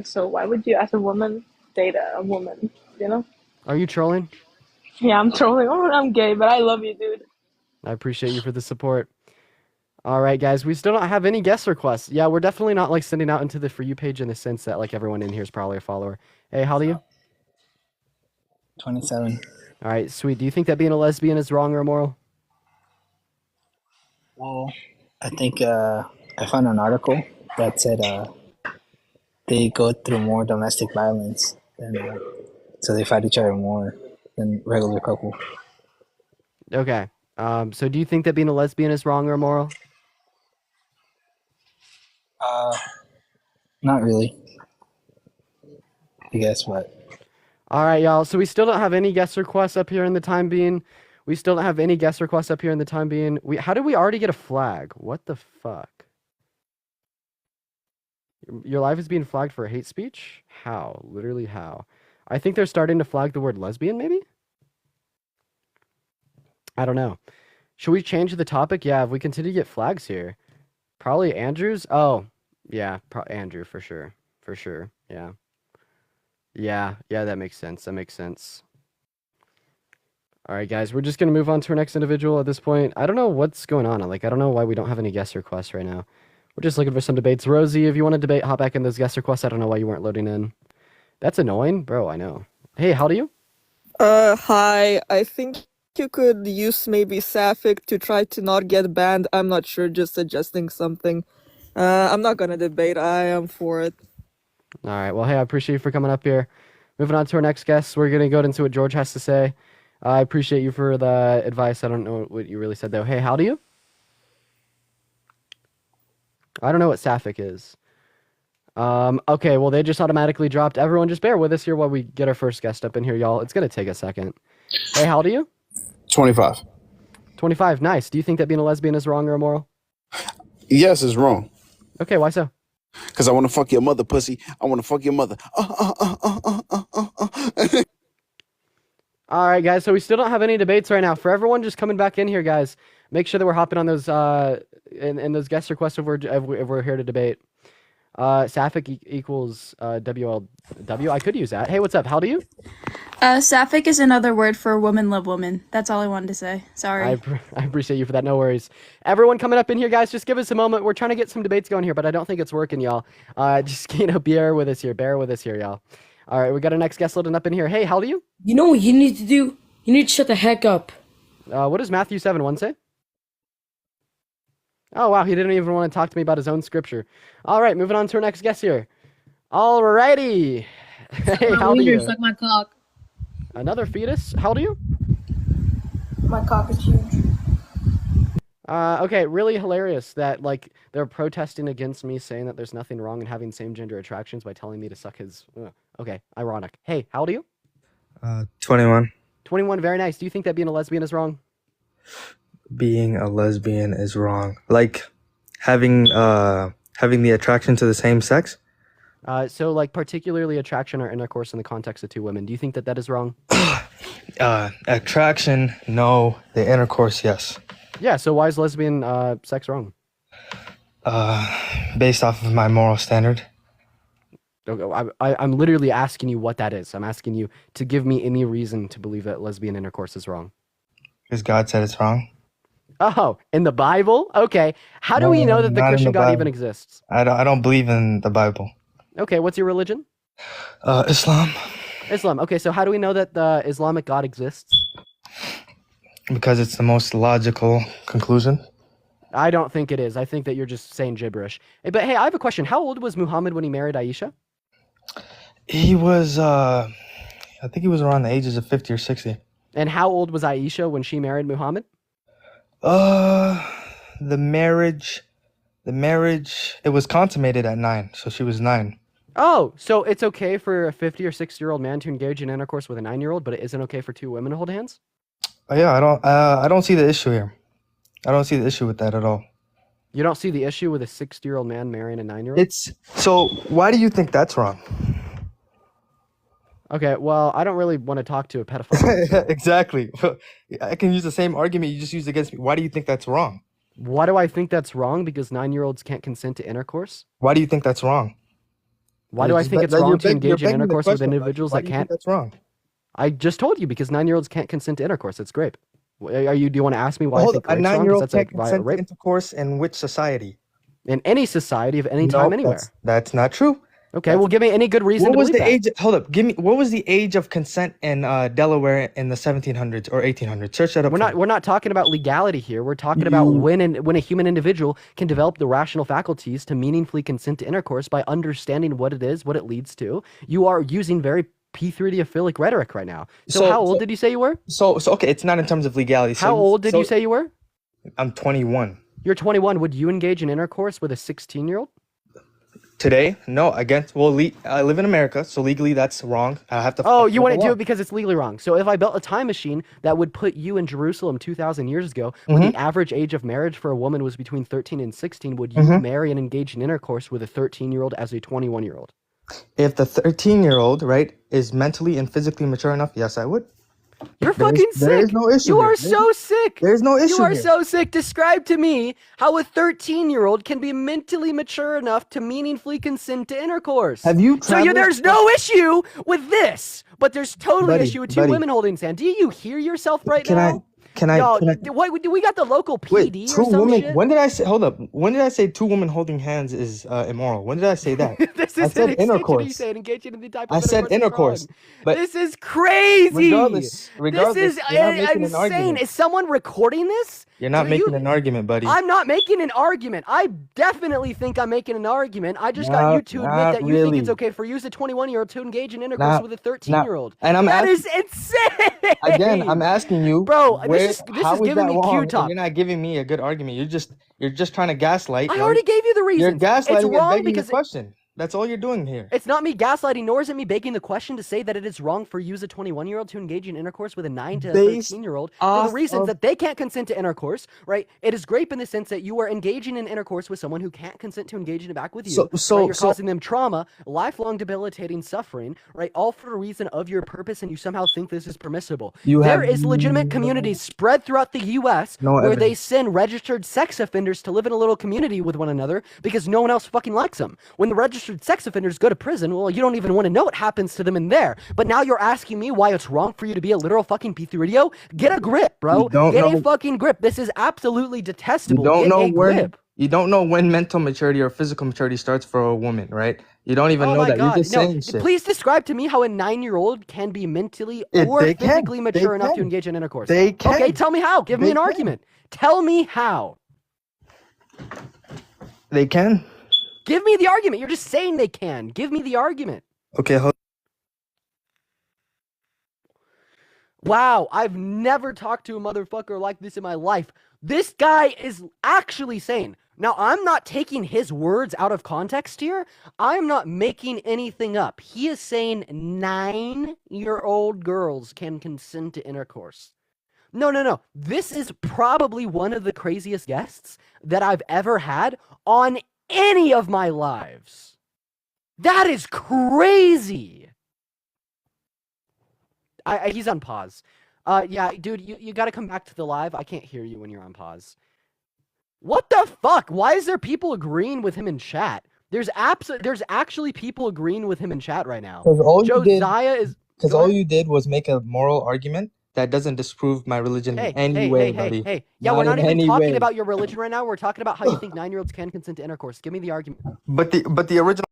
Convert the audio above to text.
So why would you, as a woman, date a woman? You know? Are you trolling? Yeah, I'm trolling. Oh, I'm gay, but I love you, dude. I appreciate you for the support. All right, guys, we still don't have any guest requests. Yeah, we're definitely not like sending out into the For You page in the sense that like everyone in here is probably a follower. Hey, how do you? 27. All right, sweet. Do you think that being a lesbian is wrong or immoral? Well, I think I found an article that said they go through more domestic violence than so they fight each other more than regular couple. Okay. So do you think that being a lesbian is wrong or immoral? Uh, Not really, I guess, but All right, y'all. So we still don't have any guest requests up here in the time being. We still don't have any guest requests up here in the time being. How did we already get a flag? What the fuck? Your live is being flagged for hate speech? How? Literally how? I think they're starting to flag the word lesbian, maybe? I don't know. Should we change the topic? Yeah, if we continue to get flags here. Probably Andrews? Oh, yeah, Andrew for sure. For sure. Yeah. Yeah, that makes sense. That makes sense. All right, guys, we're just gonna move on to our next individual at this point. I don't know what's going on. Like, I don't know why we don't have any guest requests right now. We're just looking for some debates. Rosie, if you want to debate, hop back in those guest requests. I don't know why you weren't loading in. That's annoying, bro. I know. Hey, how do you? Hi. I think you could use maybe Sapphic to try to not get banned. I'm not sure, just suggesting something. I'm not gonna debate. I am for it. All right. Well, hey, I appreciate you for coming up here. Moving on to our next guest, we're gonna go into what George has to say. I appreciate you for the advice. I don't know what you really said though. Hey, how do you? I don't know what Sapphic is. Okay, well they just automatically dropped. Everyone just bear with us here while we get our first guest up in here, y'all. It's gonna take a second. Hey, how old are you? 25. 25. Nice. Do you think that being a lesbian is wrong or immoral? Yes, it's wrong. Okay, why so? Because I want to fuck your mother, pussy. I want to fuck your mother. All right, guys. So we still don't have any debates right now. For everyone just coming back in here, guys, make sure that we're hopping on those in those guest requests if we're here to debate. Sapphic equals WLW. I could use that. Hey, what's up? How do you? Sapphic is another word for woman love woman. That's all I wanted to say. Sorry. I appreciate you for that. No worries. Everyone coming up in here, guys, just give us a moment. We're trying to get some debates going here, but I don't think it's working, y'all. Just bear with us here. Bear with us here, y'all. All right, we got our next guest loading up in here. Hey, how do you? You know what you need to do? You need to shut the heck up. What does Matthew 7:1 say? Oh, wow, he didn't even want to talk to me about his own scripture. All right, moving on to our next guest here. All righty. Hey, how do you? Suck my cock. Another fetus? How do you? My cock is huge. Okay, really hilarious that like they're protesting against me saying that there's nothing wrong in having same gender attractions by telling me to suck his. Okay, ironic. Hey, how old are you? 21. 21. Very nice. Do you think that being a lesbian is wrong? Being a lesbian is wrong. Like having the attraction to the same sex? So like particularly attraction or intercourse in the context of two women. Do you think that that is wrong? Attraction, no. The intercourse, yes. Yeah. So why is lesbian sex wrong? Based off of my moral standard. Okay, I'm literally asking you what that is. I'm asking you to give me any reason to believe that lesbian intercourse is wrong. Because God said it's wrong. Oh, in the Bible? Okay. How do we know that the Not in Christian the God Bible. even exists? I don't believe in the Bible. Okay, what's your religion? Islam. Islam. Okay, so how do we know that the Islamic God exists? Because it's the most logical conclusion. I don't think it is. I think that you're just saying gibberish. But hey, I have a question. How old was Muhammad when he married Aisha? He was, I think he was around the ages of 50 or 60. And how old was Aisha when she married Muhammad? The marriage, it was consummated at 9, so she was 9. Oh, so it's okay for a 50 or 60-year-old man to engage in intercourse with a 9-year-old, but it isn't okay for two women to hold hands? Yeah, I don't see the issue here. I don't see the issue with that at all. You don't see the issue with a 60-year-old man marrying a 9-year-old? So why do you think that's wrong? Okay, well, I don't really want to talk to a pedophile. Exactly. I can use the same argument you just used against me. Why do you think that's wrong? Why do I think that's wrong? Because 9-year-olds can't consent to intercourse? Why do you think that's wrong? Why do I think it's wrong to engage in intercourse with individuals Why that do you think can't? that's wrong? I just told you because 9-year-olds can't consent to intercourse. It's rape. Are you? Do you want to ask me why I Hold think on, a rape's wrong? 'Cause 9-year-old that's can't a violent consent to rape intercourse in which society? in any society of any time, No, anywhere. that's not true. Okay, well, give me any good reason What to was believe the that. age? Hold up, give me. What was the age of consent in Delaware in the 1700s or 1800s? Search that up. We're for not. me. We're not talking about legality here. We're talking about You when a human individual can develop the rational faculties to meaningfully consent to intercourse by understanding what it is, what it leads to. You are using very P3-ophilic rhetoric right now. So how old did you say you were? So okay, it's not in terms of legality. How old did you say you were? I'm 21. You're 21. Would you engage in intercourse with a 16-year-old? Today, no. Against I live in America, so legally that's wrong. I have to. Oh, you want to do law. it because it's legally wrong. So if I built a time machine that would put you in Jerusalem 2,000 years ago, when the average age of marriage for a woman was between 13 and 16, would you marry and engage in intercourse with a 13-year-old as a 21-year-old? If the 13-year-old, right, is mentally and physically mature enough, yes, I would. You're fucking sick. There is no issue. You here. are so sick. There's no issue. You are here. so sick. Describe to me how a 13-year-old can be mentally mature enough to meaningfully consent to intercourse. Have you So traveled? there's no issue with this, but there's totally Buddy, issue with two buddy. women holding hands. Do you hear yourself right Can now? Yo, What do we got the local PD wait, or two some women. shit? When did I say? Hold up. When did I say two women holding hands is immoral? When did I say that? This I is said an extension. You intercourse. said engaging in the type of I said intercourse, is wrong. but This is crazy. regardless, This is you're not making an insane. argument. Is someone recording this? You're not Do making you- an argument, buddy. I'm not making an argument. I definitely think I'm making an argument. I just got you to admit Not that you think it's really. okay for you as a 21-year-old to engage in intercourse Not- with a 13-year-old. and I'm That asking, is insane. again, I'm asking you, Bro, this where, is how giving that me wrong? Q And talk. you're not giving me a good argument. You're just trying to gaslight. I bro. already gave you the reason. You're It's gaslighting and wrong begging the because question. That's all you're doing here. it's not me gaslighting, nor is it me begging the question to say that it is wrong for you as a 21-year-old to engage in intercourse with a 9 to Based 13-year-old for the off reasons of- that they can't consent to intercourse, right? It is rape in the sense that you are engaging in intercourse with someone who can't consent to engaging back with you. right? You're causing them trauma, lifelong debilitating suffering, right? All for a reason of your purpose, and you somehow think this is permissible. There is legitimate communities spread throughout the U.S. No where they evidence. send registered sex offenders to live in a little community with one another because no one else fucking likes them. When the registered sex offenders go to prison, well, you don't even want to know what happens to them in there. But now you're asking me why it's wrong for you to be a literal fucking P3O? Get a grip, bro. You don't Get know- a fucking grip. This is absolutely You detestable. don't Get know a when grip. you don't know when mental maturity or physical maturity starts for a woman, right? You don't even Oh know my that. God. You're just No, saying shit. please describe to me how a 9-year-old can be mentally or They can. physically They mature enough to can. engage in intercourse. They can. Okay, tell me how. Give me They an can. argument. Tell me how. They can. Give me the argument. You're just saying they can. Give me the argument. Okay, hold. Wow, I've never talked to a motherfucker like this in my life. This guy is actually saying, now I'm not taking his words out of context here. I'm not making anything up. He is saying 9-year-old girls can consent to intercourse. No. This is probably one of the craziest guests that I've ever had on any of my lives. That is crazy. He's on pause. Yeah, dude, you gotta come back to the live. I can't hear you when you're on pause. What the fuck? Why is there people agreeing with him in chat? There's actually people agreeing with him in chat right now. Because all you did, Josiah is. because Go all ahead. you did was make a moral argument that doesn't disprove my religion in any way, buddy. Hey. Yeah, we're not in even any talking way. about your religion right now. We're talking about how you think 9-year-olds can consent to intercourse. Give me the argument. But the original.